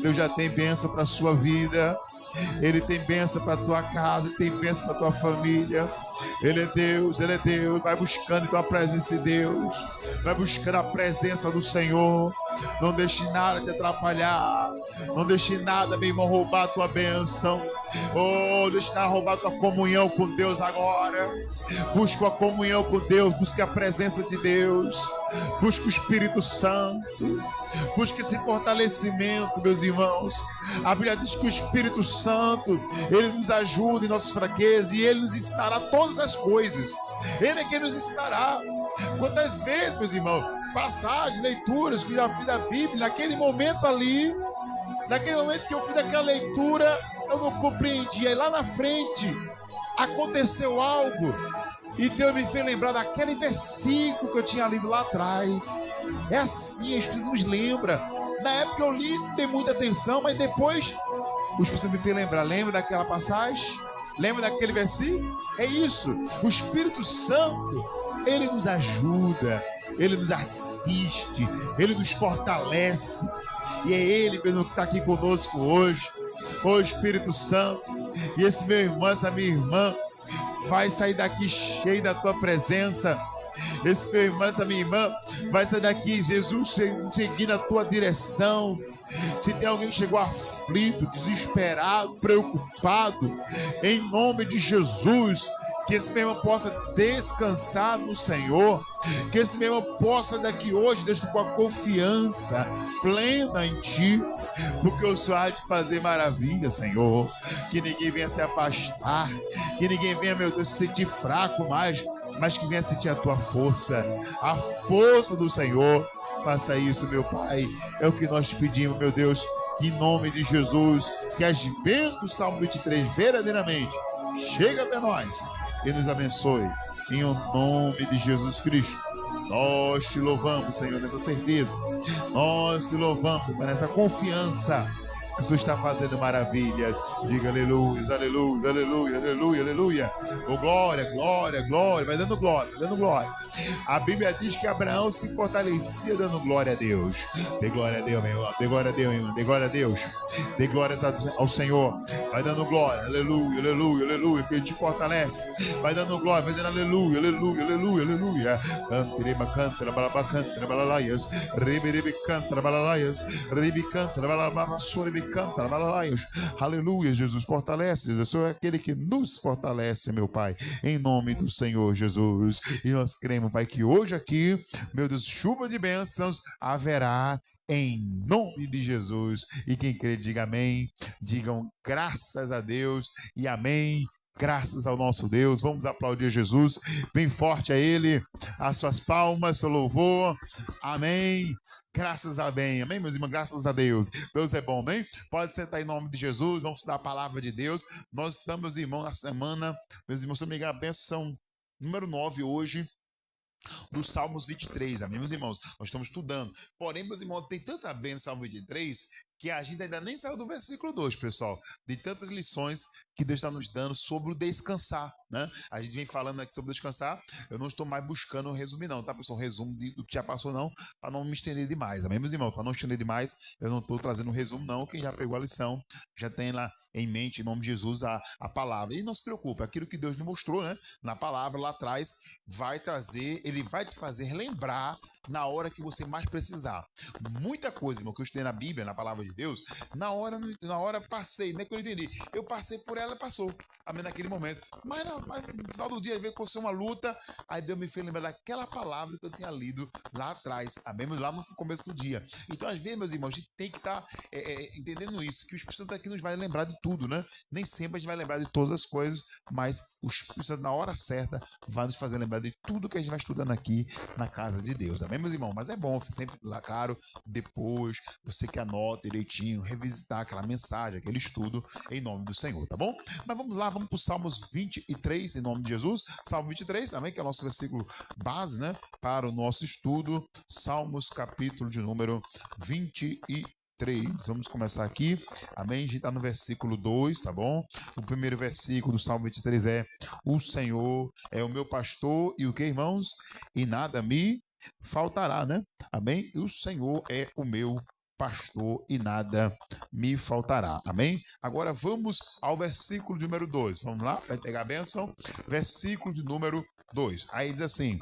Deus já tem bênção para a sua vida. Ele tem bênção para a tua casa, Ele tem bênção para a tua família. Ele é Deus, Ele é Deus. Vai buscando a tua presença de Deus. Vai buscando a presença do Senhor. Não deixe nada te atrapalhar. Não deixe nada, meu irmão, roubar a tua bênção. Oh, deixe nada roubar a tua comunhão com Deus agora. Busque a comunhão com Deus. Busque a presença de Deus. Busque o Espírito Santo. Busque esse fortalecimento, meus irmãos. A Bíblia diz que o Espírito Santo, Ele nos ajuda em nossas fraquezas e Ele nos ensinará todas as coisas. Ele é quem nos ensinará. Quantas vezes, meus irmãos, passagens, leituras que eu já fiz da Bíblia, naquele momento ali, naquele momento que eu fiz aquela leitura, eu não compreendi. Aí lá na frente, aconteceu algo e Deus me fez lembrar daquele versículo que eu tinha lido lá atrás. É assim, o Espírito nos lembra. Na época eu li, não dei muita atenção, mas depois o Espírito me fez lembrar. Lembra daquela passagem? Lembra daquele versículo? É isso. O Espírito Santo, Ele nos ajuda, Ele nos assiste, Ele nos fortalece. E é Ele mesmo que está aqui conosco hoje. Ô Espírito Santo. E esse meu irmão, essa minha irmã, vai sair daqui cheio da tua presença. Esse meu irmão, essa minha irmã, vai sair daqui, Jesus, seguindo a tua direção. Se tem alguém que chegou aflito, desesperado, preocupado, em nome de Jesus, que esse meu irmão possa descansar no Senhor, que esse meu irmão possa daqui hoje, Deus, com a confiança plena em Ti, porque o Senhor há de fazer maravilha, Senhor. Que ninguém venha se afastar, que ninguém venha, meu Deus, se sentir fraco mais, mas que venha sentir a Tua força, a força do Senhor. Faça isso, meu Pai, é o que nós te pedimos, meu Deus, em nome de Jesus, que as bênçãos do Salmo 23 verdadeiramente cheguem até nós e nos abençoe, em nome de Jesus Cristo. Nós te louvamos, Senhor, nessa certeza, nós te louvamos nessa confiança que o Senhor está fazendo maravilhas. Diga aleluia, aleluia, aleluia, aleluia, aleluia. Oh, glória, glória, glória. Vai dando glória, vai dando glória. A Bíblia diz que Abraão se fortalecia dando glória a Deus. Dê glória a Deus, meu irmão. Dê glória a Deus, meu irmão. Dê glória a Deus. Dê glórias ao Senhor. Vai dando glória, aleluia, aleluia, aleluia. Que Ele te fortalece. Vai dando glória, vai dando aleluia, aleluia, aleluia, aleluia. Cantereba, cantera, balaba, cantera, balalaias. Rebe, cantera, balalaias. Rebe, cantera, balaba, sorebe, cantera, balalaias. Aleluia, Jesus. Fortalece. Eu sou aquele que nos fortalece, meu Pai. Em nome do Senhor Jesus. E nós cremos, Pai, que hoje aqui, meu Deus, chuva de bênçãos haverá em nome de Jesus. E quem crê, diga amém. Digam graças a Deus e amém. Graças ao nosso Deus. Vamos aplaudir Jesus bem forte a Ele. As suas palmas, seu louvor. Amém. Graças a Deus. Amém, meus irmãos? Graças a Deus. Deus é bom, amém? Pode sentar em nome de Jesus. Vamos estudar a palavra de Deus. Nós estamos, meus irmãos, na semana. Meus irmãos, se não me engano, a bênção número 9 hoje, dos Salmos 23, amém, meus irmãos? Nós estamos estudando. Porém, meus irmãos, tem tanta bênção no Salmo 23 que a gente ainda nem saiu do versículo 2, pessoal. De tantas lições que Deus está nos dando sobre o descansar, né? A gente vem falando aqui sobre descansar. Eu não estou mais buscando um resumo, não, tá, pessoal? Resumo do que já passou, não, para não me estender demais, amém, meus irmãos? Para não estender demais, eu não estou trazendo um resumo, não. Quem já pegou a lição, já tem lá em mente, em nome de Jesus, a palavra. E não se preocupe, aquilo que Deus me mostrou, né, na palavra lá atrás, vai trazer, Ele vai te fazer lembrar na hora que você mais precisar. Muita coisa, irmão, que eu estudei na Bíblia, na palavra de Deus, na hora passei, não é que eu entendi. Eu passei por ela, passou. Amém, naquele momento. Mas no final do dia, às vezes, aconteceu uma luta, aí Deus me fez lembrar daquela palavra que eu tinha lido lá atrás, amém, mas lá no começo do dia. Então, às vezes, meus irmãos, a gente tem que estar entendendo isso, que o Espírito Santo aqui nos vai lembrar de tudo, né? Nem sempre a gente vai lembrar de todas as coisas, mas o Espírito Santo, na hora certa, vai nos fazer lembrar de tudo que a gente vai estudando aqui na casa de Deus, amém, meus irmãos? Mas é bom você sempre, lá, claro, depois, você que anota direitinho, revisitar aquela mensagem, aquele estudo, em nome do Senhor, tá bom? Mas vamos lá, vamos para os Salmos 23, em nome de Jesus. Salmo 23, amém? Que é o nosso versículo base, né? Para o nosso estudo. Salmos, capítulo de número 23. Vamos começar aqui, amém? A gente está no versículo 2, tá bom? O primeiro versículo do Salmo 23 é: o Senhor é o meu pastor e o que, irmãos? E nada me faltará, né? Amém? E o Senhor é o meu pastor e nada me faltará. Amém? Agora vamos ao versículo de número 2. Vamos lá, vai pegar a bênção. Versículo de número 2. Aí diz assim: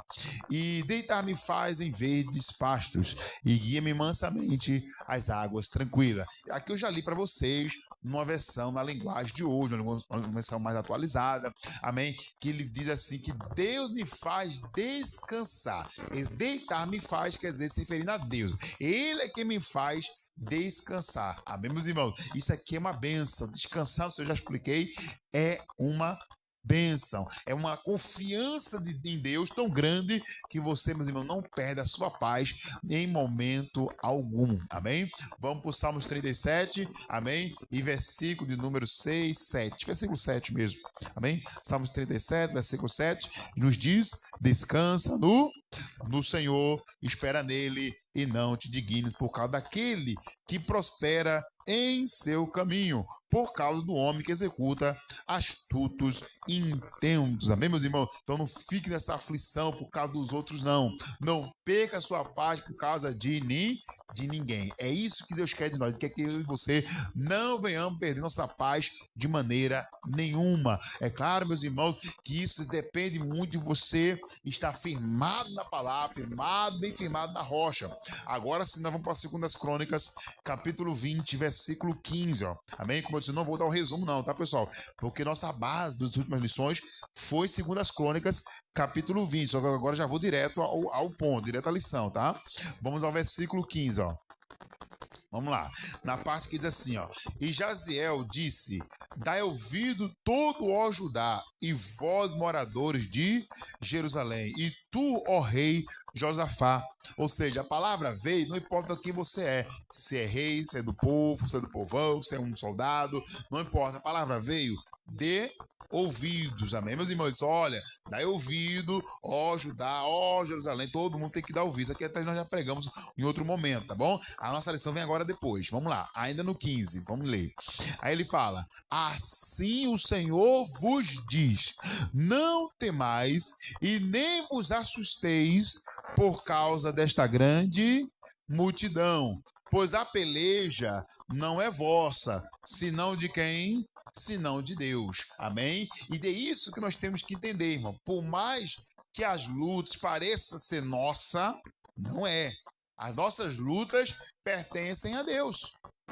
e deitar-me faz em verdes pastos, e guia-me mansamente às águas tranquilas. Aqui eu já li para vocês numa versão na linguagem de hoje, uma versão mais atualizada, amém? Que ele diz assim, que Deus me faz descansar. Esse deitar me faz, quer dizer, se referindo a Deus. Ele é quem me faz descansar. Amém, meus irmãos? Isso aqui é uma bênção. Descansar, eu já expliquei, é uma bênção, é uma confiança em Deus tão grande que você, meus irmãos, não perde a sua paz em momento algum, amém? Vamos para o Salmos 37, amém? E versículo de número 6, 7, versículo 7 mesmo, amém? Salmos 37, versículo 7, nos diz: descansa no Senhor, espera nele e não te dignes por causa daquele que prospera em seu caminho, por causa do homem que executa astutos intentos. Amém, meus irmãos? Então não fique nessa aflição por causa dos outros, não. Não perca a sua paz por causa de ninguém. É isso que Deus quer de nós. Ele quer que eu e você não venhamos perder nossa paz de maneira nenhuma. É claro, meus irmãos, que isso depende muito de você estar firmado na palavra, bem firmado na rocha. Agora sim, nós vamos para as 2 Crônicas, capítulo 20, versículo 15, ó. Amém? Como eu disse, não vou dar o resumo não, tá, pessoal? Porque nossa base das últimas lições foi 2 Crônicas, capítulo 20. Só que agora já vou direto ao ponto, direto à lição, tá? Vamos ao versículo 15, ó. Vamos lá, na parte que diz assim, ó: e Jaziel disse: dai ouvido todo, ó Judá, e vós, moradores de Jerusalém, e tu, ó rei Josafá. Ou seja, a palavra veio, não importa quem você é, se é rei, se é do povo, se é do povão, se é um soldado, não importa, a palavra veio, dê ouvidos, amém, meus irmãos? Olha, dai ouvido, ó Judá, ó Jerusalém, todo mundo tem que dar ouvido. Aqui até nós já pregamos em outro momento, tá bom? A nossa lição vem agora depois. Vamos lá, ainda no 15, vamos ler. Aí ele fala: assim o Senhor vos diz: não temais e nem vos assusteis por causa desta grande multidão, pois a peleja não é vossa, senão de quem? Senão de Deus, amém? E é isso que nós temos que entender, irmão. Por mais que as lutas pareçam ser nossa, não é. As nossas lutas pertencem a Deus.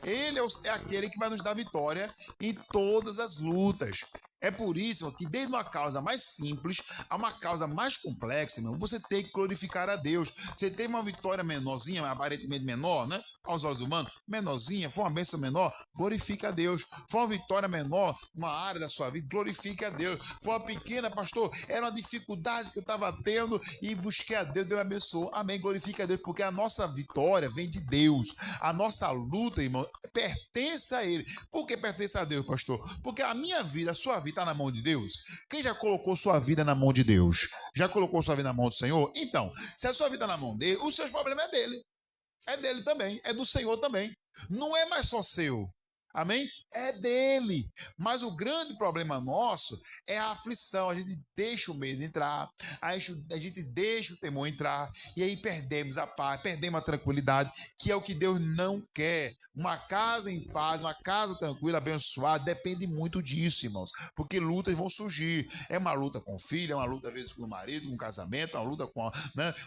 Ele é aquele que vai nos dar vitória em todas as lutas. É por isso que desde uma causa mais simples a uma causa mais complexa, irmão, você tem que glorificar a Deus. Você teve uma vitória menorzinha, aparentemente menor, né? Aos olhos humanos, menorzinha, foi uma bênção menor, glorifica a Deus. Foi uma vitória menor, uma área da sua vida, glorifique a Deus. Foi uma pequena, pastor, era uma dificuldade que eu estava tendo e busquei a Deus, Deus me abençoou. Amém, glorifique a Deus, porque a nossa vitória vem de Deus. A nossa luta, irmão, pertence a Ele. Por que pertence a Deus, pastor? Porque a minha vida, a sua vida está na mão de Deus. Quem já colocou sua vida na mão de Deus? Já colocou sua vida na mão do Senhor? Então, se a sua vida está na mão dele, os seus problemas é dele. É dele também, é do Senhor também. Não é mais só seu. Amém? É dele. Mas o grande problema nosso é a aflição. A gente deixa o medo entrar, a gente deixa o temor entrar, e aí perdemos a paz, perdemos a tranquilidade, que é o que Deus não quer. Uma casa em paz, uma casa tranquila, abençoada, depende muito disso, irmãos. Porque lutas vão surgir. É uma luta com o filho, é uma luta às vezes com o marido, com o casamento, é uma luta com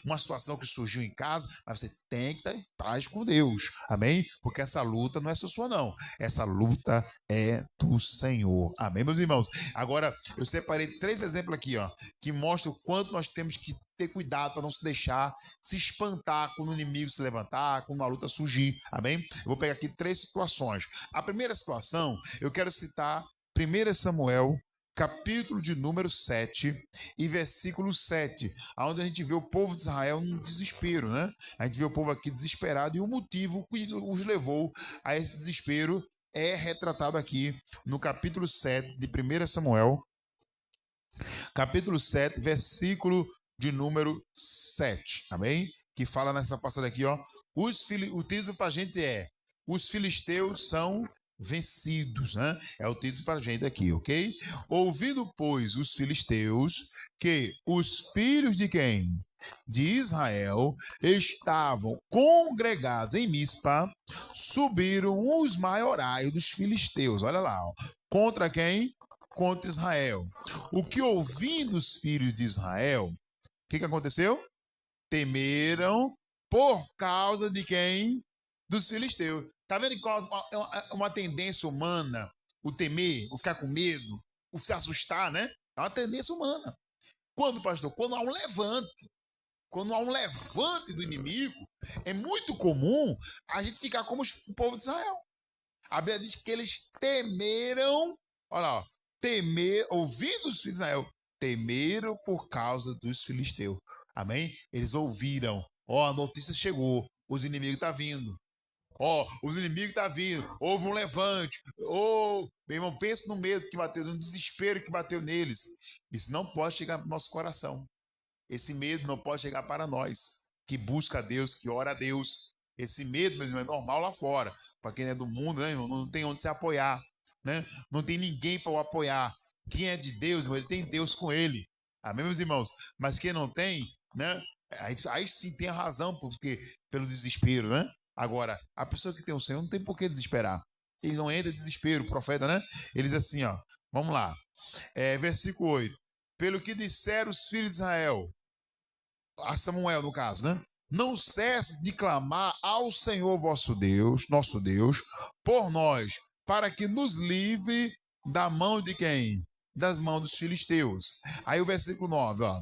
uma situação que surgiu em casa, mas você tem que estar em paz com Deus. Amém? Porque essa luta não é só sua, não. Essa luta é do Senhor. Amém, meus irmãos? Agora, eu separei 3 exemplos aqui, ó, que mostram o quanto nós temos que ter cuidado para não se deixar se espantar quando o inimigo se levantar, quando uma luta surgir. Amém? Eu vou pegar aqui 3 situações. A primeira situação, eu quero citar 1 Samuel, capítulo de número 7 e versículo 7, onde a gente vê o povo de Israel no desespero, né? A gente vê o povo aqui desesperado, e o motivo que os levou a esse desespero é retratado aqui no capítulo 7 de 1 Samuel, capítulo 7, versículo de número 7, amém? Que fala nessa passagem aqui, ó, o título para a gente é: os filisteus são vencidos, né? É o título para a gente aqui, ok? Ouvindo, pois, os filisteus que os filhos de quem? de Israel estavam congregados em Mispa, subiram os maiorais dos filisteus. Olha lá, ó. Contra quem? Contra Israel. O que ouvindo os filhos de Israel, o que aconteceu? Temeram por causa de quem? Dos filisteus. Tá vendo qual é uma tendência humana? O temer, o ficar com medo, o se assustar, né? É uma tendência humana. Quando, pastor? Quando há um levante. Quando há um levante do inimigo, é muito comum a gente ficar como o povo de Israel. A Bíblia diz que eles temeram, olha lá, ouvindo os filhos de Israel, temeram por causa dos filisteus. Amém? Eles ouviram, a notícia chegou, os inimigos estão vindo. Os inimigos estão vindo, houve um levante. Meu irmão, pense no medo que bateu, no desespero que bateu neles. Isso não pode chegar no nosso coração. Esse medo não pode chegar para nós, que busca a Deus, que ora a Deus. Esse medo, meu irmão, é normal lá fora. Para quem é do mundo, né, irmão, não tem onde se apoiar, né? Não tem ninguém para o apoiar. Quem é de Deus, irmão, ele tem Deus com ele. Amém, meus irmãos? Mas quem não tem, né? Aí sim tem a razão pelo desespero, né? Agora, a pessoa que tem o Senhor não tem por que desesperar. Ele não entra em desespero, o profeta, né? Ele diz assim, ó, vamos lá. Versículo 8. Pelo que disseram os filhos de Israel, a Samuel no caso, né? Não cesse de clamar ao Senhor vosso Deus, nosso Deus, por nós, para que nos livre da mão de quem? Das mãos dos filisteus. Aí o versículo 9, ó.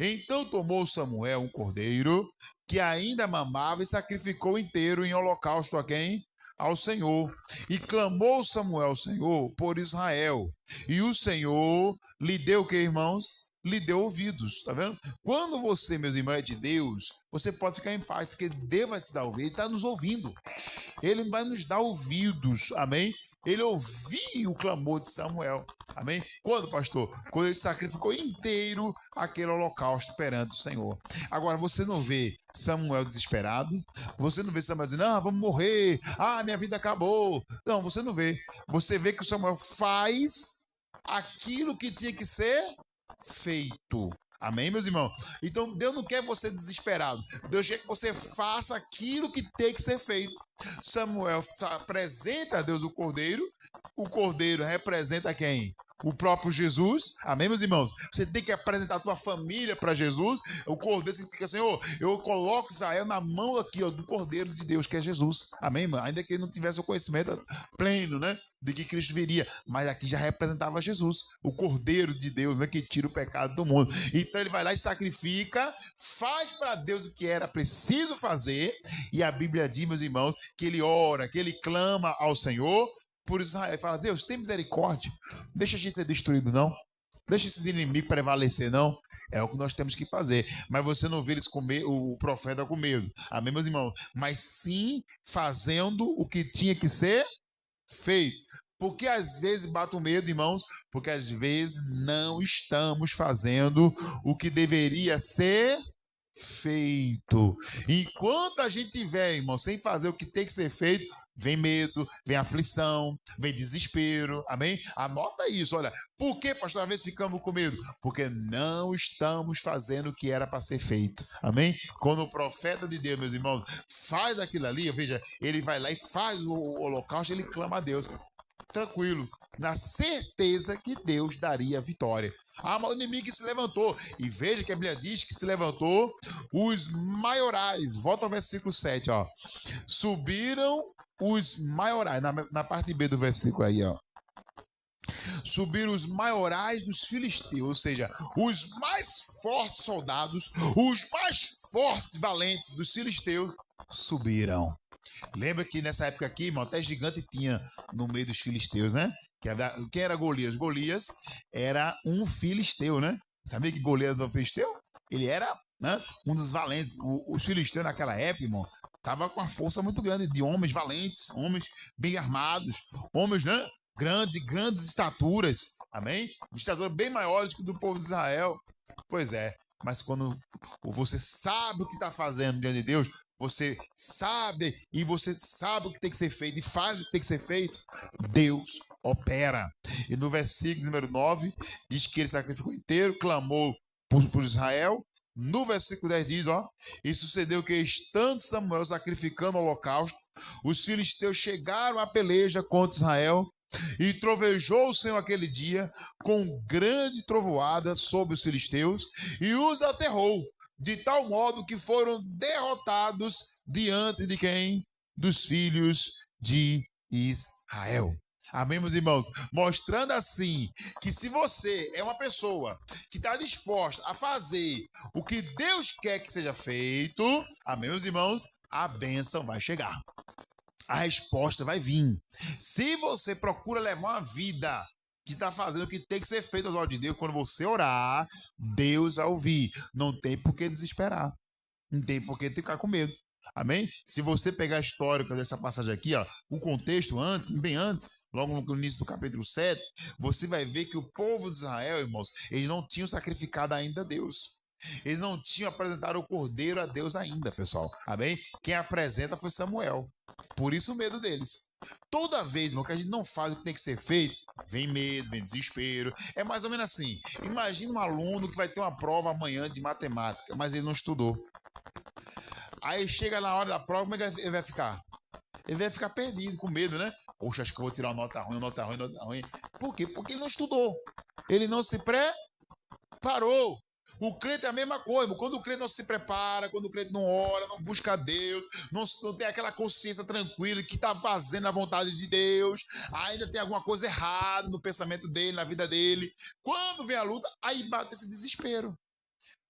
Então tomou Samuel um cordeiro que ainda mamava e sacrificou inteiro em holocausto a quem? Ao Senhor. E clamou Samuel ao Senhor por Israel. E o Senhor lhe deu o que, irmãos? Lhe deu ouvidos, tá vendo? Quando você, meus irmãos, é de Deus, você pode ficar em paz, porque Deus vai te dar ouvido, ele está nos ouvindo. Ele vai nos dar ouvidos, amém? Ele ouviu o clamor de Samuel, amém? Quando, pastor? Quando ele sacrificou inteiro aquele holocausto perante o Senhor. Agora, você não vê Samuel desesperado? Você não vê Samuel dizendo, vamos morrer, minha vida acabou. Não, você não vê. Você vê que o Samuel faz aquilo que tinha que ser feito. Amém, meus irmãos? Então, Deus não quer você desesperado. Deus quer que você faça aquilo que tem que ser feito. Samuel apresenta a Deus o cordeiro. O cordeiro representa quem? O próprio Jesus. Amém, meus irmãos? Você tem que apresentar a tua família para Jesus. O cordeiro significa, Senhor, eu coloco Israel na mão aqui, ó, do cordeiro de Deus, que é Jesus. Amém, irmão? Ainda que ele não tivesse o conhecimento pleno, né, de que Cristo viria. Mas aqui já representava Jesus, o cordeiro de Deus, né, que tira o pecado do mundo. Então ele vai lá e sacrifica, faz para Deus o que era preciso fazer. E a Bíblia diz, meus irmãos, que ele ora, que ele clama ao Senhor por Israel. Fala, Deus, tem misericórdia. Deixa a gente ser destruído, não. Deixa esses inimigos prevalecer, não. É o que nós temos que fazer. Mas você não vê eles comer, o profeta com medo. Amém, meus irmãos? Mas sim fazendo o que tinha que ser feito. Por que às vezes bate o medo, irmãos? Porque às vezes não estamos fazendo o que deveria ser feito. Enquanto a gente tiver, irmão, sem fazer o que tem que ser feito, vem medo, vem aflição, vem desespero, amém? Anota isso, olha. Por que, pastor, às vezes ficamos com medo? Porque não estamos fazendo o que era para ser feito, amém? Quando o profeta de Deus, meus irmãos, faz aquilo ali, veja, ele vai lá e faz o holocausto, ele clama a Deus. Tranquilo, na certeza que Deus daria a vitória. Mas o inimigo se levantou. E veja que a Bíblia diz que se levantou os maiorais. Volta ao versículo 7, ó. Subiram os maiorais, na parte B do versículo aí, ó. Subiram os maiorais dos filisteus, ou seja, os mais fortes soldados, os mais fortes valentes dos filisteus subiram. Lembra que nessa época aqui, irmão, até gigante tinha no meio dos filisteus, né? Quem era Golias? Golias era um filisteu, né? Sabia que Golias era um filisteu? Ele era, né, um dos valentes. Os filisteus naquela época, irmão, estava com uma força muito grande de homens valentes, homens bem armados, homens, né, grandes estaturas, amém? Estaturas bem maiores que o do povo de Israel. Pois é, mas quando você sabe o que está fazendo diante de Deus, você sabe o que tem que ser feito e faz o que tem que ser feito, Deus opera. E no versículo número 9, diz que ele sacrificou inteiro, clamou por Israel, No versículo 10 diz, e sucedeu que, estando Samuel sacrificando o holocausto, os filisteus chegaram à peleja contra Israel, e trovejou o Senhor aquele dia com grande trovoada sobre os filisteus, e os aterrou, de tal modo que foram derrotados diante de quem? Dos filhos de Israel. Amém, meus irmãos? Mostrando assim que se você é uma pessoa que está disposta a fazer o que Deus quer que seja feito, amém, meus irmãos? A bênção vai chegar. A resposta vai vir. Se você procura levar uma vida que está fazendo o que tem que ser feito aos olhos de Deus, quando você orar, Deus vai ouvir. Não tem por que desesperar. Não tem por que ficar com medo. Amém? Se você pegar a história dessa passagem aqui, o contexto antes, bem antes, logo no início do capítulo 7, você vai ver que o povo de Israel, irmãos, eles não tinham sacrificado ainda a Deus. Eles não tinham apresentado o cordeiro a Deus ainda, pessoal. Amém? Quem apresenta foi Samuel. Por isso o medo deles. Toda vez, irmão, que a gente não faz o que tem que ser feito, vem medo, vem desespero. É mais ou menos assim. Imagina um aluno que vai ter uma prova amanhã de matemática, mas ele não estudou. Aí chega na hora da prova, como é que ele vai ficar? Ele vai ficar perdido, com medo, né? Poxa, acho que eu vou tirar uma nota ruim, nota ruim, nota ruim. Por quê? Porque ele não estudou. Ele não se preparou. O crente é a mesma coisa. Quando o crente não se prepara, quando o crente não ora, não busca Deus, não tem aquela consciência tranquila que está fazendo a vontade de Deus, ainda tem alguma coisa errada no pensamento dele, na vida dele. Quando vem a luta, aí bate esse desespero.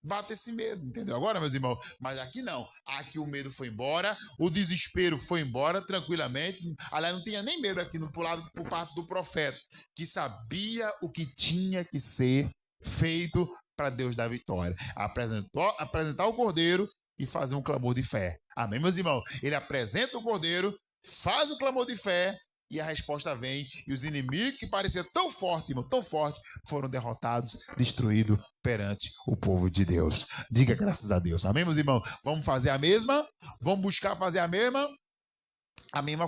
Bate esse medo, entendeu? Agora, meus irmãos, mas aqui não. Aqui o medo foi embora, o desespero foi embora tranquilamente. Aliás, não tinha nem medo aqui por parte do profeta, que sabia o que tinha que ser feito para Deus dar vitória. Apresentar o cordeiro e fazer um clamor de fé. Amém, meus irmãos? Ele apresenta o cordeiro, faz o clamor de fé, e a resposta vem, e os inimigos que pareciam tão fortes, irmão, tão fortes, foram derrotados, destruídos perante o povo de Deus. Diga graças a Deus. Amém, meus irmãos? Vamos fazer a mesma? Vamos buscar fazer a mesma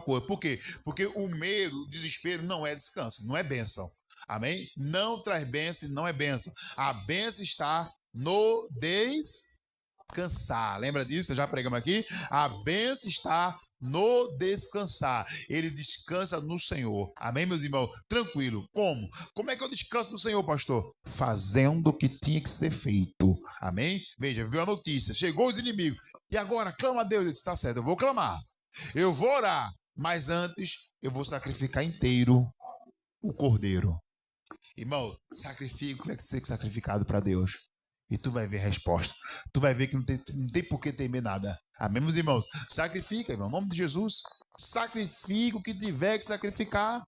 coisa. Por quê? Porque o medo, o desespero não é descanso, não é bênção. Amém? Não traz bênção, não é bênção. A bênção está no descansar. Lembra disso? Já pregamos aqui? A bênção está no descansar. Ele descansa no Senhor. Amém, meus irmãos? Tranquilo. Como? Como é que eu descanso no Senhor, pastor? Fazendo o que tinha que ser feito. Amém? Veja, viu a notícia. Chegou os inimigos. E agora? Clama a Deus. Ele disse, tá certo, eu vou clamar. Eu vou orar. Mas antes, eu vou sacrificar inteiro o cordeiro. Irmão, sacrifica o que vai ser sacrificado para Deus. E tu vai ver a resposta. Tu vai ver que não tem por que temer nada. Amém, meus irmãos? Sacrifica, irmão. Em nome de Jesus. Sacrifica o que tiver que sacrificar.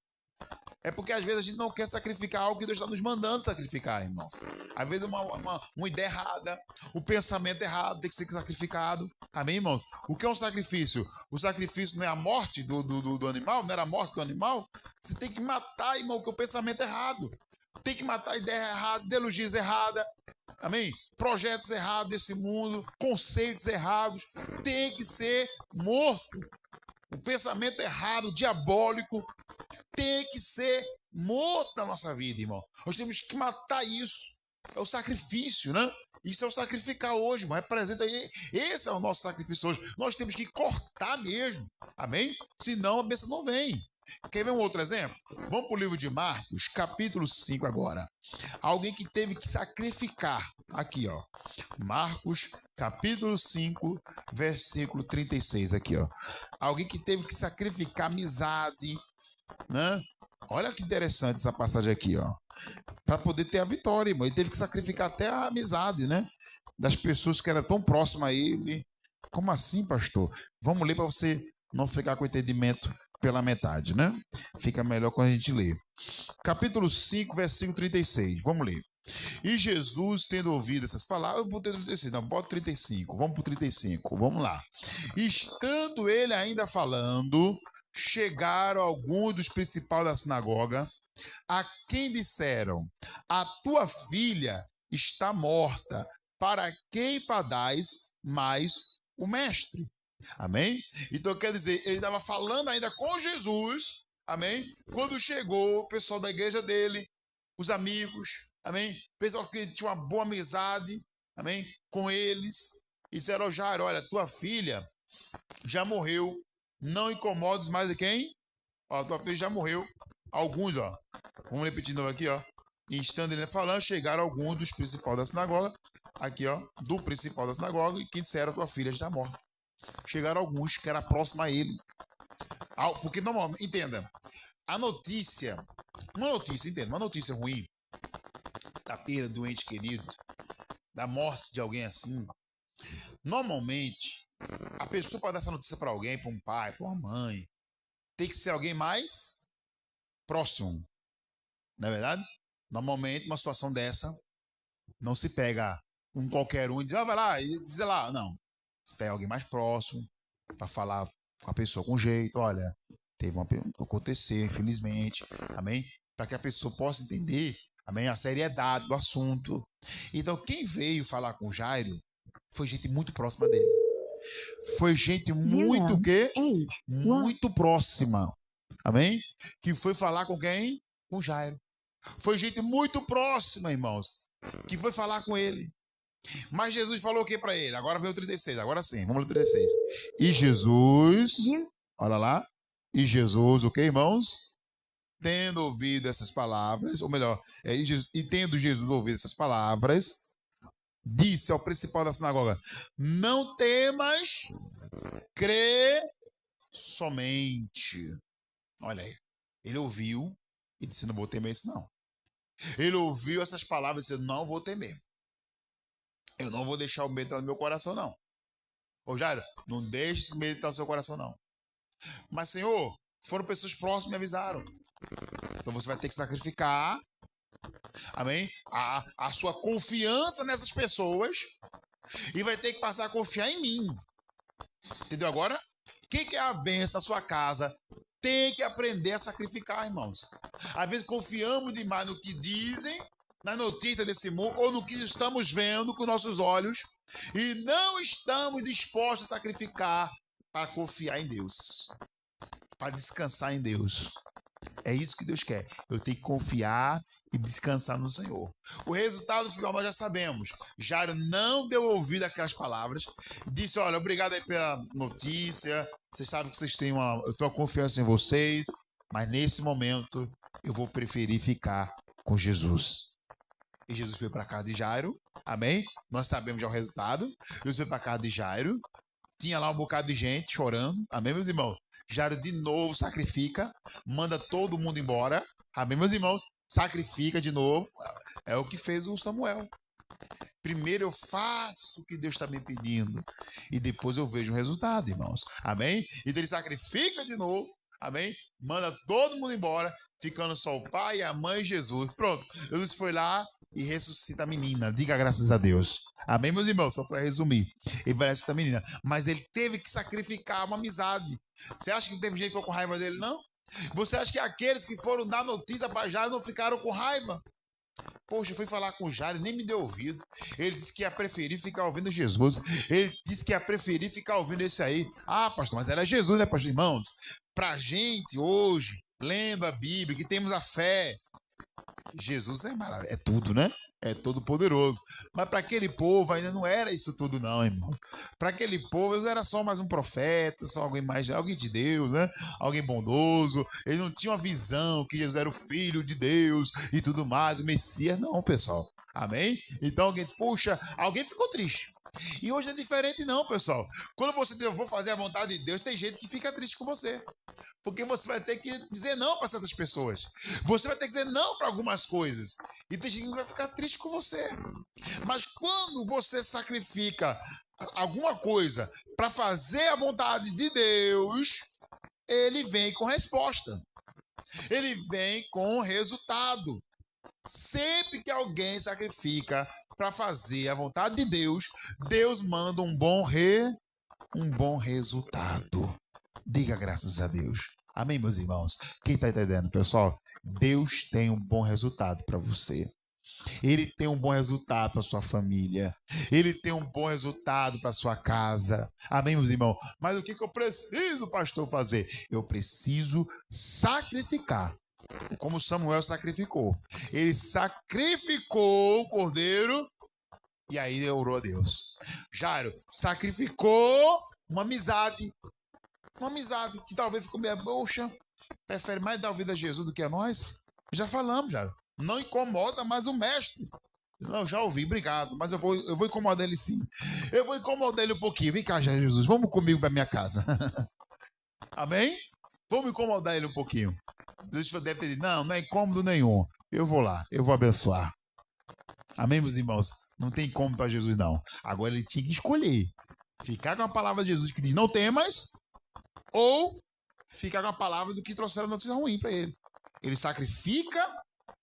É porque às vezes a gente não quer sacrificar algo que Deus está nos mandando sacrificar, irmãos. Às vezes uma ideia errada, o pensamento errado tem que ser sacrificado. Amém, irmãos? O que é um sacrifício? O sacrifício não é a morte do animal, não era a morte do animal. Você tem que matar, irmão, que é o pensamento errado. Tem que matar a ideia errada, ideologias erradas. Amém? Projetos errados desse mundo, conceitos errados. Tem que ser morto. O pensamento errado, diabólico, tem que ser morto na nossa vida, irmão. Nós temos que matar isso. É o sacrifício, né? Isso é o sacrificar hoje, irmão. Representa aí. Esse é o nosso sacrifício hoje. Nós temos que cortar mesmo. Amém? Senão a bênção não vem. Quer ver um outro exemplo? Vamos para o livro de Marcos, capítulo 5 agora. Alguém que teve que sacrificar. Aqui, ó. Marcos, capítulo 5, versículo 36. Aqui, ó. Alguém que teve que sacrificar amizade, né? Olha que interessante essa passagem aqui, ó. Para poder ter a vitória, irmão. Ele teve que sacrificar até a amizade, né? Das pessoas que eram tão próximas a ele. Como assim, pastor? Vamos ler para você não ficar com entendimento pela metade, né? Fica melhor quando a gente lê. Capítulo 5, versículo 36. Vamos ler. E Jesus, tendo ouvido essas palavras, eu botei 36, não, bota 35. Vamos para o 35, vamos lá. Estando ele ainda falando, chegaram alguns dos principais da sinagoga, a quem disseram: a tua filha está morta, para quem fadais mais o mestre? Amém? Então quer dizer, ele estava falando ainda com Jesus, amém? Quando chegou o pessoal da igreja dele, os amigos, amém? O pessoal que tinha uma boa amizade, amém? Com eles, e disseram ao Jairo, olha, tua filha já morreu, não incomodes mais de quem? Ó, tua filha já morreu. Alguns, ó, vamos repetir de novo aqui, ó. E estando ele falando, chegaram alguns dos principais da sinagoga, aqui, ó, do principal da sinagoga, e que disseram, tua filha está morta. Chegaram alguns que era próximo a ele. Porque, normalmente, entenda, a notícia, uma notícia ruim, da perda do ente querido, da morte de alguém assim, normalmente, a pessoa para dar essa notícia para alguém, para um pai, para uma mãe, tem que ser alguém mais próximo, não é verdade? Normalmente, uma situação dessa, não se pega um qualquer um e diz, vai lá, e diz lá, não. Se pega alguém mais próximo, para falar com a pessoa com jeito, olha, teve aconteceu, infelizmente, amém? Para que a pessoa possa entender, amém, a seriedade do assunto. Então, quem veio falar com Jairo foi gente muito próxima dele. Foi gente muito muito próxima, amém? Que foi falar com quem? Com Jairo. Foi gente muito próxima, irmãos, que foi falar com ele. Mas Jesus falou o que para ele? Agora veio o 36, agora sim, vamos ler o 36. E Jesus, olha lá, e Jesus, o que, irmãos? Tendo ouvido essas palavras, ou melhor, e tendo Jesus ouvido essas palavras, disse ao principal da sinagoga, não temas, crê somente. Olha aí, ele ouviu e disse, não vou temer isso não. Ele ouviu essas palavras e disse, não vou temer. Eu não vou deixar o medo entrar no meu coração, não. Ô Jairo, não deixe esse medo entrar no seu coração, não. Mas, Senhor, foram pessoas próximas que me avisaram. Então você vai ter que sacrificar, amém? A sua confiança nessas pessoas e vai ter que passar a confiar em mim. Entendeu agora? Quem quer a bênção da sua casa tem que aprender a sacrificar, irmãos. Às vezes confiamos demais no que dizem, na notícia desse mundo, ou no que estamos vendo com nossos olhos, e não estamos dispostos a sacrificar para confiar em Deus, para descansar em Deus. É isso que Deus quer. Eu tenho que confiar e descansar no Senhor. O resultado final nós já sabemos. Jairo não deu ouvido àquelas palavras. Disse, olha, obrigado aí pela notícia. Vocês sabem que vocês têm eu tenho confiança em vocês. Mas nesse momento eu vou preferir ficar com Jesus. E Jesus foi para a casa de Jairo. Amém? Nós sabemos já o resultado. Jesus foi para a casa de Jairo. Tinha lá um bocado de gente chorando. Amém, meus irmãos? Jairo de novo sacrifica, manda todo mundo embora. Amém, meus irmãos? Sacrifica de novo. É o que fez o Samuel. Primeiro eu faço o que Deus está me pedindo e depois eu vejo o resultado, irmãos. Amém? Então ele sacrifica de novo. Amém? Manda todo mundo embora, ficando só o pai, a mãe e Jesus. Pronto. Jesus foi lá e ressuscita a menina. Diga graças a Deus. Amém, meus irmãos? Só para resumir. Ele vai ressuscitar a menina. Mas ele teve que sacrificar uma amizade. Você acha que teve gente que ficou com raiva dele? Não. Você acha que aqueles que foram dar notícia para Jairo não ficaram com raiva? Poxa, eu fui falar com o Jairo e nem me deu ouvido. Ele disse que ia preferir ficar ouvindo Jesus. Ele disse que ia preferir ficar ouvindo esse aí. Ah, pastor, mas era Jesus, né, pastor? Irmãos, pra gente hoje, lendo a Bíblia, que temos a fé, Jesus é maravilhoso, é tudo, né? É todo poderoso. Mas para aquele povo ainda não era isso tudo, não, irmão. Para aquele povo, eu era só mais um profeta, só alguém de Deus, né? Alguém bondoso. Ele não tinha uma visão que Jesus era o Filho de Deus e tudo mais, o Messias, não, pessoal. Amém? Então alguém diz, puxa, alguém ficou triste. E hoje é diferente, não, pessoal. Quando você diz, eu vou fazer a vontade de Deus, tem gente que fica triste com você. Porque você vai ter que dizer não para certas pessoas. Você vai ter que dizer não para algumas coisas. E tem gente que vai ficar triste com você. Mas quando você sacrifica alguma coisa para fazer a vontade de Deus, ele vem com resposta. Ele vem com resultado. Sempre que alguém sacrifica para fazer a vontade de Deus, Deus manda um bom resultado. Diga graças a Deus. Amém, meus irmãos? Quem está entendendo, pessoal? Deus tem um bom resultado para você. Ele tem um bom resultado para sua família. Ele tem um bom resultado para sua casa. Amém, meus irmãos? Mas o que eu preciso, pastor, fazer? Eu preciso sacrificar. Como Samuel sacrificou. Ele sacrificou o cordeiro E aí orou a Deus. Jairo sacrificou uma amizade. Uma amizade que talvez ficou meio, poxa, prefere mais dar ouvido a Jesus do que a nós? Já falamos, Jairo. Não incomoda mais o mestre. Não, já ouvi, obrigado, mas eu vou incomodar ele sim. Eu vou incomodar ele um pouquinho. Vem cá, Jesus, vamos comigo para minha casa. Amém? Vamos incomodar ele um pouquinho. Deus deve ter dito, não é incômodo nenhum. Eu vou lá, eu vou abençoar. Amém, meus irmãos? Não tem como para Jesus, não. Agora ele tinha que escolher. Ficar com a palavra de Jesus que diz, não temas, ou ficar com a palavra do que trouxeram a notícia ruim para ele. Ele sacrifica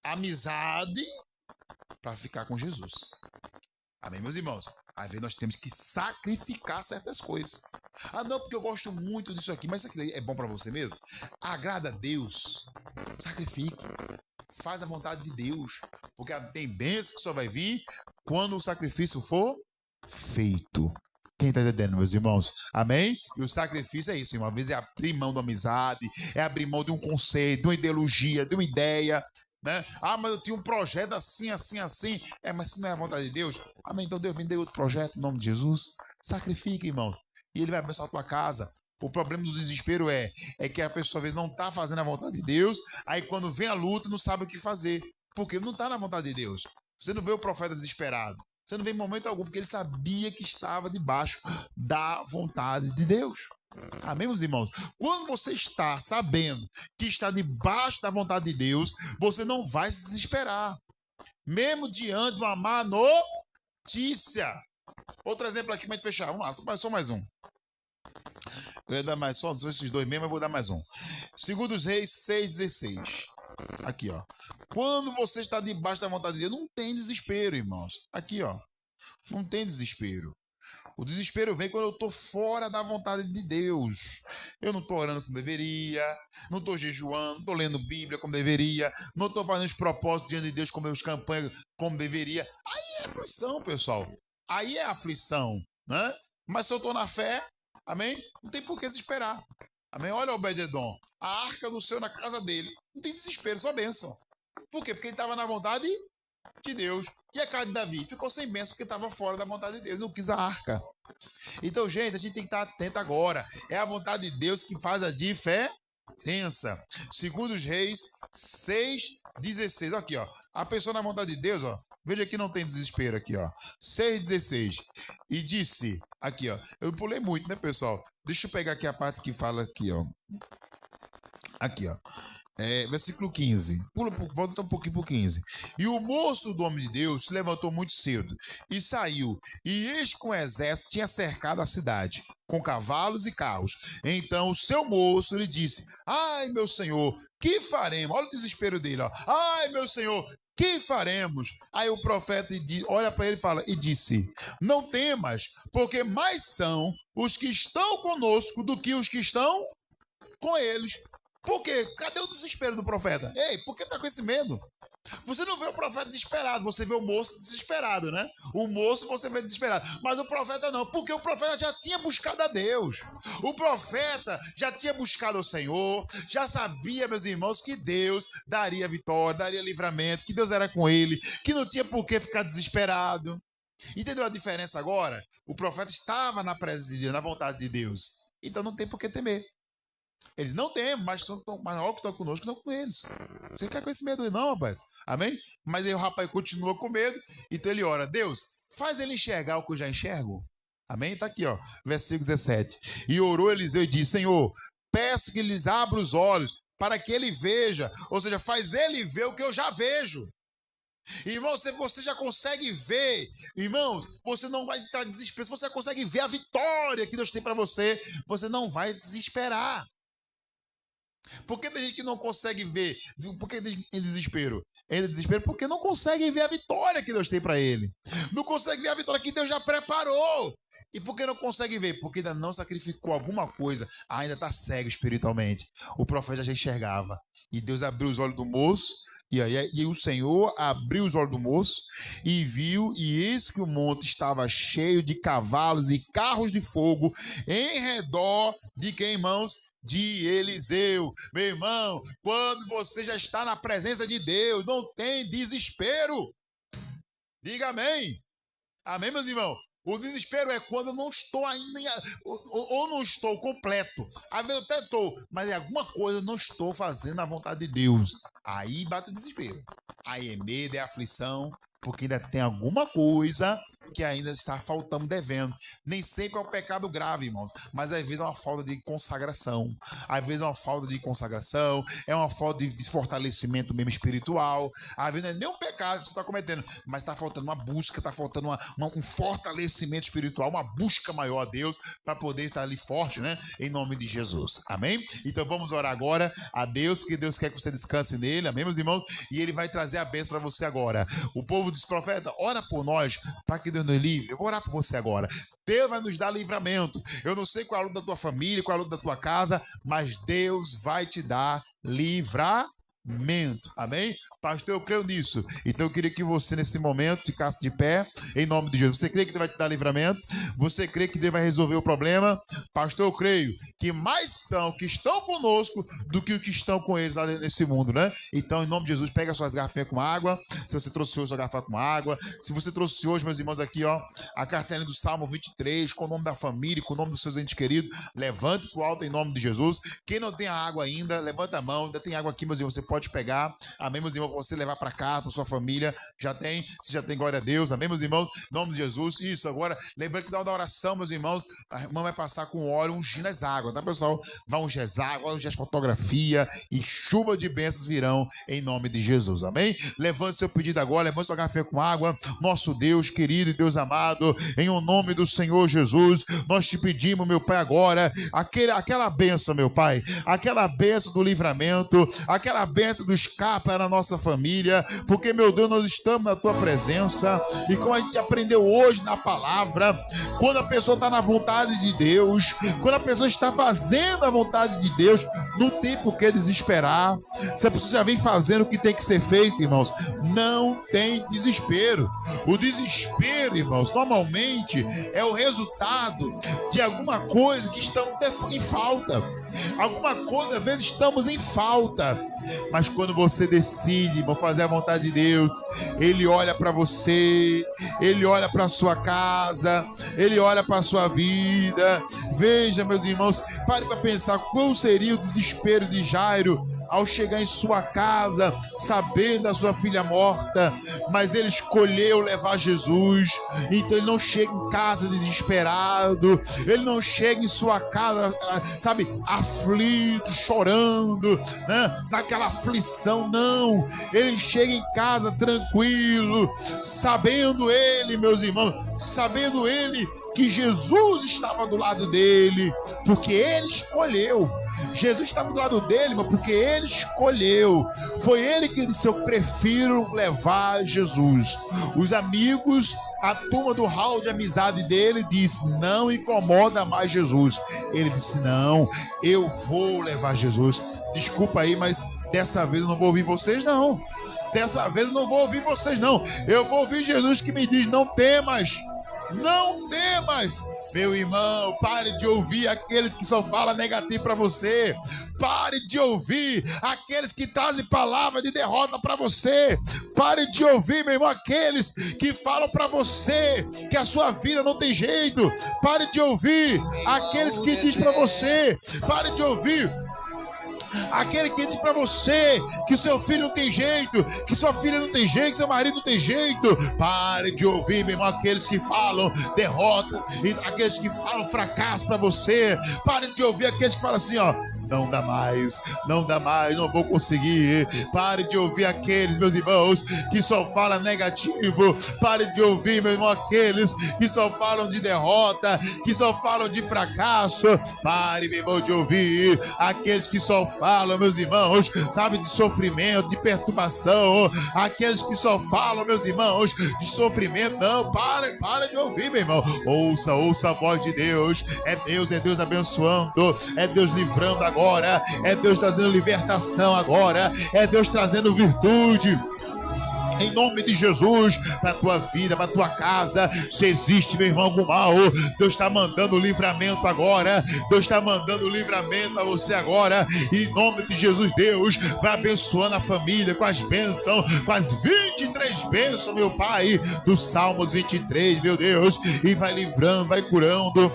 a amizade para ficar com Jesus. Amém, meus irmãos? Às vezes nós temos que sacrificar certas coisas. Ah, não, porque eu gosto muito disso aqui, mas isso aqui é bom para você mesmo? Agrada a Deus. Sacrifique. Faz a vontade de Deus. Porque tem bênção que só vai vir quando o sacrifício for feito. Quem está entendendo, meus irmãos? Amém? E o sacrifício é isso. Uma vez é abrir mão da amizade, é abrir mão de um conceito, de uma ideologia, de uma ideia. Né? Ah, mas eu tinha um projeto assim, assim, assim. Mas se não é a vontade de Deus, amém. Então Deus me deu outro projeto em nome de Jesus. Sacrifica, irmão. E Ele vai abençoar a tua casa. O problema do desespero é que a pessoa às vezes não está fazendo a vontade de Deus. Aí quando vem a luta, não sabe o que fazer. Porque não está na vontade de Deus. Você não vê o profeta desesperado. Você não vê em momento algum, porque ele sabia que estava debaixo da vontade de Deus. Amém, meus irmãos? Quando você está sabendo que está debaixo da vontade de Deus, você não vai se desesperar. Mesmo diante de uma má notícia. Outro exemplo aqui para a gente fechar. Vamos lá, só mais um. Eu ia dar mais só esses dois mesmo, eu vou dar mais um. 2 Reis 6,16. Aqui, ó. Quando você está debaixo da vontade de Deus, não tem desespero, irmãos. Aqui, ó. Não tem desespero. O desespero vem quando eu estou fora da vontade de Deus. Eu não estou orando como deveria, não estou jejuando, não estou lendo Bíblia como deveria, não estou fazendo os propósitos diante de Deus como as campanhas como deveria. Aí é aflição, pessoal. Aí é aflição, né? Mas se eu estou na fé, amém? Não tem por que desesperar. Amém? Olha o Obed-Edom, a arca do Senhor na casa dele. Não tem desespero, só bênção. Por quê? Porque ele estava na vontade de Deus. E a casa de Davi ficou sem bênção porque estava fora da vontade de Deus, não quis a arca. Então, gente, a gente tem que estar atento agora. É a vontade de Deus que faz a diferença. 2 Reis 6,16. Aqui, ó. A pessoa na vontade de Deus, ó. Veja que não tem desespero aqui, ó. 6,16. E disse, aqui, ó. Eu pulei muito, né, pessoal? Deixa eu pegar aqui a parte que fala aqui, ó. Aqui, ó. Versículo 15. Volta um pouquinho para o 15. E o moço do homem de Deus se levantou muito cedo e saiu. E eis que um exército tinha cercado a cidade, com cavalos e carros. Então o seu moço lhe disse: ai, meu senhor, que faremos? Olha o desespero dele, ó. Ai, meu senhor, que faremos? Aí o profeta olha para ele e fala, e disse: não temas, porque mais são os que estão conosco do que os que estão com eles. Por quê? Cadê o desespero do profeta? Ei, por que tá com esse medo? Você não vê o profeta desesperado, você vê o moço desesperado, né? O moço você vê desesperado, mas o profeta não, porque o profeta já tinha buscado a Deus. O profeta já tinha buscado o Senhor, já sabia, meus irmãos, que Deus daria vitória, daria livramento, que Deus era com ele, que não tinha por que ficar desesperado. Entendeu a diferença agora? O profeta estava na presença de Deus, na vontade de Deus. Então não tem por que temer. Eles não têm, mas maior que estão conosco, estão com eles. Você não quer com esse medo, não, rapaz? Amém? Mas aí o rapaz continua com medo, então ele ora: Deus, faz ele enxergar o que eu já enxergo. Amém? Está aqui, ó, versículo 17. E orou Eliseu e disse: Senhor, peço que lhes abra os olhos para que ele veja, ou seja, faz ele ver o que eu já vejo. Irmão, se você já consegue ver, irmãos, você não vai entrar em desespero. Se você consegue ver a vitória que Deus tem para você, você não vai desesperar. Por que tem gente que não consegue ver? Por que tem desespero? Ele desespero porque não consegue ver a vitória que Deus tem para ele. Não consegue ver a vitória que Deus já preparou. E por que não consegue ver? Porque ainda não sacrificou alguma coisa. Ainda está cego espiritualmente. O profeta já enxergava. E Deus abriu os olhos do moço. E o Senhor abriu os olhos do moço e viu, e eis que o monte estava cheio de cavalos e carros de fogo em redor de quem, irmãos? De Eliseu. Meu irmão, quando você já está na presença de Deus, não tem desespero. Diga amém. Amém, meus irmãos? O desespero é quando eu não estou ainda, ou não estou completo. Às vezes eu até estou, mas é alguma coisa eu não estou fazendo a vontade de Deus. Aí bate o desespero. Aí é medo, é aflição, porque ainda tem alguma coisa que ainda está faltando, devendo. Nem sempre é um pecado grave, irmãos, mas às vezes é uma falta de consagração. Às vezes é uma falta de consagração, é uma falta de fortalecimento mesmo espiritual. Às vezes não é nem um pecado que você está cometendo, mas está faltando uma busca, está faltando um fortalecimento espiritual, uma busca maior a Deus para poder estar ali forte, né? Em nome de Jesus. Amém? Então vamos orar agora a Deus, porque Deus quer que você descanse nele, amém, meus irmãos? E ele vai trazer a bênção para você agora. O povo diz, profeta, ora por nós, para que Deus nos livre. Eu vou orar por você agora. Deus vai nos dar livramento. Eu não sei qual é a luta da tua família, qual é a luta da tua casa, mas Deus vai te dar livramento. Amém? Pastor, eu creio nisso. Então eu queria que você nesse momento ficasse de pé, em nome de Jesus. Você crê que Deus vai te dar livramento? Você crê que Deus vai resolver o problema? Pastor, eu creio que mais são que estão conosco do que os que estão com eles lá nesse mundo, né? Então, em nome de Jesus, pega suas garrafinhas com água. Se você trouxe hoje sua garrafa com água, se você trouxe hoje, meus irmãos, aqui, ó, a cartela do Salmo 23, com o nome da família, com o nome dos seus entes queridos, levante pro alto em nome de Jesus. Quem não tem a água ainda, levanta a mão. Ainda tem água aqui, meus irmãos, você pode pegar, amém, meus irmãos, para você levar para casa, para sua família, já tem, se já tem, glória a Deus, amém, meus irmãos, em nome de Jesus. Isso, agora, lembrando que na hora da oração, meus irmãos, a irmã vai passar com óleo ungindo as águas, tá, pessoal? Vai ungir as águas, vai ungir as fotografia e chuva de bênçãos virão em nome de Jesus, amém? Levante seu pedido agora, levante sua garrafa com água, nosso Deus querido e Deus amado, em o nome do Senhor Jesus, nós te pedimos, meu Pai, agora, aquela bênção, meu Pai, aquela bênção do livramento, aquela bênção do escape para a nossa família, porque, meu Deus, nós estamos na tua presença, e como a gente aprendeu hoje na palavra, quando a pessoa está na vontade de Deus, quando a pessoa está fazendo a vontade de Deus, não tem por que desesperar. Se a pessoa já vem fazendo o que tem que ser feito, irmãos, não tem desespero. O desespero, irmãos, normalmente é o resultado de alguma coisa que estamos em falta. Alguma coisa, às vezes estamos em falta, mas quando você decide, irmão, fazer a vontade de Deus, Ele olha para você, Ele olha para a sua casa, Ele olha para a sua vida. Veja, meus irmãos, pare para pensar qual seria o desespero de Jairo ao chegar em sua casa, sabendo da sua filha morta, mas ele escolheu levar Jesus. Então ele não chega em casa desesperado, ele não chega em sua casa, sabe, aflito, chorando, né? Naquela aflição, não. Ele chega em casa tranquilo, sabendo ele, meus irmãos, sabendo ele que Jesus estava do lado dele, porque ele escolheu. Jesus estava do lado dele, mas porque ele escolheu. Foi ele que disse: eu prefiro levar Jesus. Os amigos, a turma do hall de amizade dele disse: não incomoda mais Jesus. Ele disse: não, eu vou levar Jesus. Desculpa aí, mas dessa vez eu não vou ouvir vocês, não. Dessa vez eu não vou ouvir vocês, não. Eu vou ouvir Jesus que me diz: não temas. Não temas. Meu irmão, pare de ouvir aqueles que só falam negativo para você. Pare de ouvir aqueles que trazem palavra de derrota para você. Pare de ouvir, meu irmão, aqueles que falam para você que a sua vida não tem jeito. Pare de ouvir aqueles que dizem para você. Pare de ouvir aquele que diz para você que seu filho não tem jeito, que sua filha não tem jeito, que seu marido não tem jeito. Pare de ouvir, meu irmão, aqueles que falam derrota, e aqueles que falam fracasso para você. Pare de ouvir aqueles que falam assim, ó: não dá mais, não dá mais, não vou conseguir. Pare de ouvir aqueles, meus irmãos, que só falam negativo. Pare de ouvir, meu irmão, aqueles que só falam de derrota, que só falam de fracasso. Pare, meu irmão, de ouvir aqueles que só falam, meus irmãos, sabe, de sofrimento, de perturbação. Aqueles que só falam, meus irmãos, de sofrimento. Não, pare de ouvir, meu irmão. Ouça a voz de Deus. É Deus abençoando, é Deus livrando agora, é Deus trazendo libertação agora, é Deus trazendo virtude. Em nome de Jesus, para a tua vida, para a tua casa. Se existe, meu irmão, algum mal, Deus está mandando livramento agora. Deus está mandando livramento a você agora. Em nome de Jesus, Deus vai abençoando a família com as bênçãos, com as 23 bênçãos, meu Pai, dos Salmos 23, meu Deus, e vai livrando, vai curando,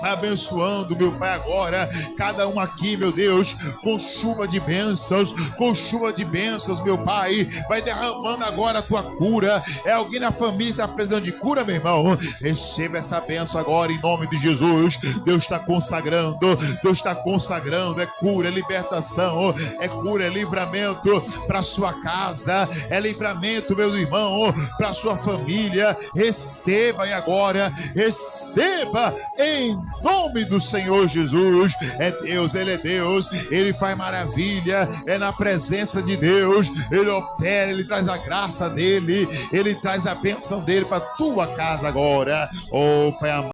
abençoando, meu Pai, agora cada um aqui, meu Deus, com chuva de bênçãos, meu Pai, vai derramando agora a tua cura. É alguém na família que está precisando de cura, meu irmão? Receba essa bênção agora em nome de Jesus. Deus está consagrando, é cura, é libertação, é cura, é livramento para sua casa, é livramento, meu irmão, para sua família. Receba e agora, receba em nome do Senhor Jesus. É Deus, Ele é Deus, Ele faz maravilha, é na presença de Deus, Ele opera, Ele traz a graça dEle, Ele traz a bênção dEle para tua casa agora. Oh, Pai amado.